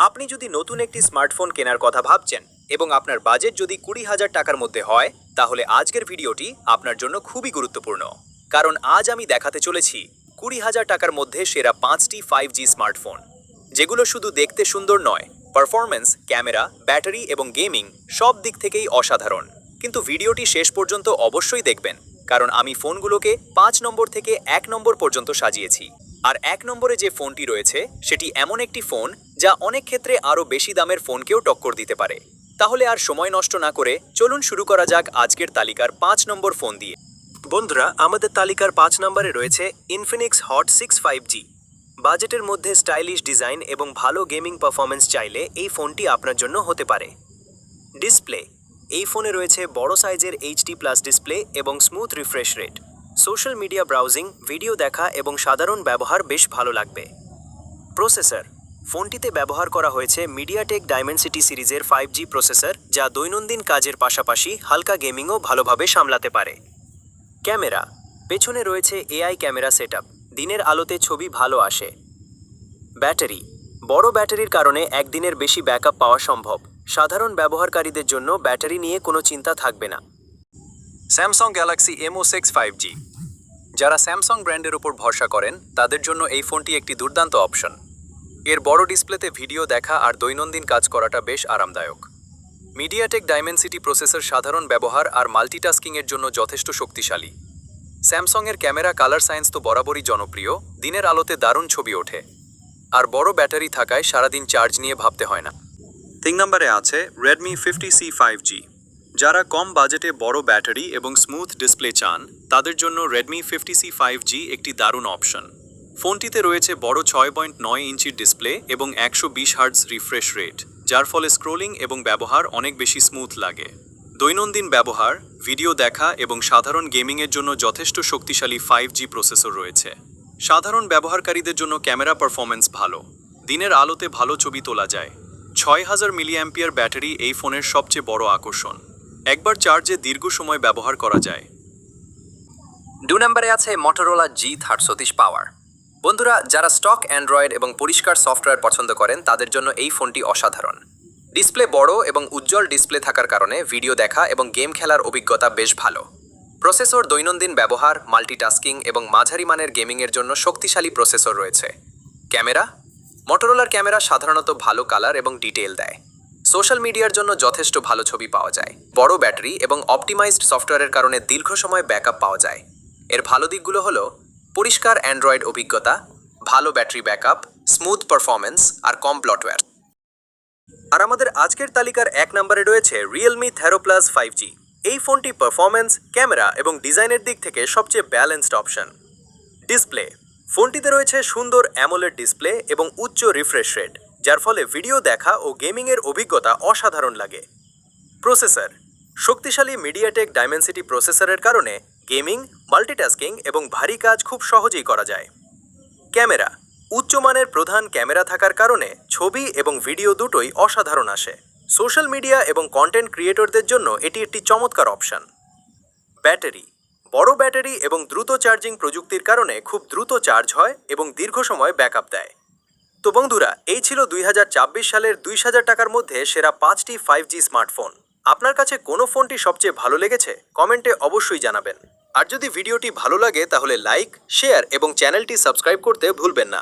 আপনি যদি নতুন একটি স্মার্টফোন কেনার কথা ভাবছেন এবং আপনার বাজেট যদি 20,000 টাকার মধ্যে হয়, তাহলে আজকের ভিডিওটি আপনার জন্য খুবই গুরুত্বপূর্ণ। কারণ আজ আমি দেখাতে চলেছি 20,000 টাকার মধ্যে সেরা 5টি 5G স্মার্টফোন, যেগুলো শুধু দেখতে সুন্দর নয়, পারফরম্যান্স, ক্যামেরা, ব্যাটারি এবং গেমিং সব দিক থেকেই অসাধারণ। কিন্তু ভিডিওটি শেষ পর্যন্ত অবশ্যই দেখবেন, কারণ আমি ফোনগুলোকে 5 নম্বর থেকে 1 নম্বর পর্যন্ত সাজিয়েছি। আর 1 নম্বরে যে ফোনটি রয়েছে সেটি এমন একটি ফোন যা অনেক ক্ষেত্রে আরও বেশি দামের ফোনকেও টক্কর দিতে পারে। তাহলে আর সময় নষ্ট না করে চলুন শুরু করা যাক আজকের তালিকার 5 নম্বর ফোন দিয়ে। বন্ধুরা, আমাদের তালিকার 5 নম্বরে রয়েছে ইনফিনিক্স হট 6 5G। বাজেটের মধ্যে স্টাইলিশ ডিজাইন এবং ভালো গেমিং পারফরম্যান্স চাইলে এই ফোনটি আপনার জন্য হতে পারে। ডিসপ্লে, এই ফোনে রয়েছে বড় সাইজের HD+ ডিসপ্লে এবং smooth refresh rate. Social media browsing, video দেখা এবং সাধারণ ব্যবহার বেশ ভালো লাগবে। প্রসেসর, ফোনটিতে ব্যবহার করা হয়েছে মিডিয়াটেক ডাইমেনসিটি সিরিজের 5G প্রসেসর, যা দৈনন্দিন কাজের পাশাপাশি হালকা গেমিংও ভালোভাবে সামলাতে পারে। ক্যামেরা, পেছনে রয়েছে AI ক্যামেরা সেটআপ, দিনের আলোতে ছবি ভালো আসে। ব্যাটারি, বড় ব্যাটারির কারণে একদিনের বেশি ব্যাকআপ পাওয়া সম্ভব। সাধারণ ব্যবহারকারীদের জন্য ব্যাটারি নিয়ে কোনো চিন্তা থাকবে না। স্যামসাং গ্যালাক্সি M06 5G, যারা স্যামসাং ব্র্যান্ডের উপর ভরসা করেন তাদের জন্য এই ফোনটি একটি দুর্দান্ত অপশন। এর বড় ডিসপ্লেতে ভিডিও দেখা আর দৈনন্দিন কাজ করাটা বেশ আরামদায়ক। মিডিয়াটেক ডাইমেনসিটি প্রসেসর সাধারণ ব্যবহার আর মাল্টিটাস্কিংয়ের জন্য যথেষ্ট শক্তিশালী। স্যামসাংয়ের ক্যামেরা কালার সায়েন্স তো বরাবরই জনপ্রিয়, দিনের আলোতে দারুণ ছবি ওঠে। আর বড় ব্যাটারি থাকায় সারাদিন চার্জ নিয়ে ভাবতে হয় না। 3 নম্বরে আছে Redmi 50C 5G। যারা কম বাজেটে বড় ব্যাটারি এবং স্মুথ ডিসপ্লে চান, তাদের জন্য Redmi 50C 5G একটি দারুণ অপশন। ফোনটিতে রয়েছে বড় 6.9 ইঞ্চির ডিসপ্লে এবং 120 হার্টজ রিফ্রেশ রেট, যার ফলে স্ক্রোলিং এবং ব্যবহার অনেক বেশি স্মুথ লাগে। দৈনন্দিন ব্যবহার, ভিডিও দেখা এবং সাধারণ গেমিংয়ের জন্য যথেষ্ট শক্তিশালী 5G প্রসেসর রয়েছে। সাধারণ ব্যবহারকারীদের জন্য ক্যামেরা পারফরম্যান্স ভালো, দিনের আলোতে ভালো ছবি তোলা যায়। 6000 মিলিঅ্যাম্পিয়ার ব্যাটারি এই ফোনের সবচেয়ে বড় আকর্ষণ, একবার চার্জে দীর্ঘ সময় ব্যবহার করা যায়। 2 নম্বরে আছে Motorola G33 পাওয়ার। বন্ধুরা, যারা স্টক অ্যান্ড্রয়েড এবং পরিষ্কার সফটওয়্যার পছন্দ করেন তাদের জন্য এই ফোনটি অসাধারণ। ডিসপ্লে বড় এবং উজ্জ্বল ডিসপ্লে থাকার কারণে ভিডিও দেখা এবং গেম খেলার অভিজ্ঞতা বেশ ভালো। প্রসেসর দৈনন্দিন ব্যবহার, মাল্টিটাস্কিং এবং মাঝারি মানের গেমিংয়ের জন্য শক্তিশালী প্রসেসর রয়েছে। ক্যামেরা, মটোরোলার ক্যামেরা সাধারণত ভালো কালার এবং ডিটেইল দেয়। সোশ্যাল মিডিয়ার জন্য যথেষ্ট ভালো ছবি পাওয়া যায়। বড় ব্যাটারি এবং অপটিমাইজড সফটওয়্যারের কারণে দীর্ঘ সময় ব্যাকআপ পাওয়া যায়। এর ভালো দিকগুলো হলো পরিষ্কার অ্যান্ড্রয়েড অভিজ্ঞতা, ভালো ব্যাটারি ব্যাকআপ, স্মুথ পারফরম্যান্স আর কম ব্লটওয়্যার। আর আমাদের আজকের তালিকার 1 নম্বরে রয়েছে Realme Thero Plus 5G। এই ফোনটি পারফরম্যান্স, ক্যামেরা এবং ডিজাইনের দিক থেকে সবচেয়ে ব্যালেন্সড অপশন। ডিসপ্লে, ফোনটিতে রয়েছে সুন্দর অ্যামোলেড ডিসপ্লে এবং উচ্চ রিফ্রেশ রেট, যার ফলে ভিডিও দেখা ও গেমিংয়ের অভিজ্ঞতা অসাধারণ লাগে। প্রসেসর, শক্তিশালী মিডিয়াটেক ডাইমেনসিটি প্রসেসরের কারণে গেমিং, মাল্টিটাস্কিং এবং ভারী কাজ খুব সহজেই করা যায়। ক্যামেরা, উচ্চমানের প্রধান ক্যামেরা থাকার কারণে ছবি এবং ভিডিও দুটোই অসাধারণ আসে। সোশ্যাল মিডিয়া এবং কন্টেন্ট ক্রিয়েটরদের জন্য এটি একটি চমৎকার অপশন। ব্যাটারি, বড় ব্যাটারি এবং দ্রুত চার্জিং প্রযুক্তির কারণে খুব দ্রুত চার্জ হয় এবং দীর্ঘ সময় ব্যাকআপ দেয়। তো বন্ধুরা, এই ছিল 2024 সালের 20,000 টাকার মধ্যে সেরা 5টি 5G স্মার্টফোন। আপনার কাছে কোন ফোনটি সবচেয়ে ভালো লেগেছে কমেন্টে অবশ্যই জানাবেন। আর যদি ভিডিওটি ভালো লাগে তাহলে লাইক, শেয়ার এবং চ্যানেলটি সাবস্ক্রাইব করতে ভুলবেন না।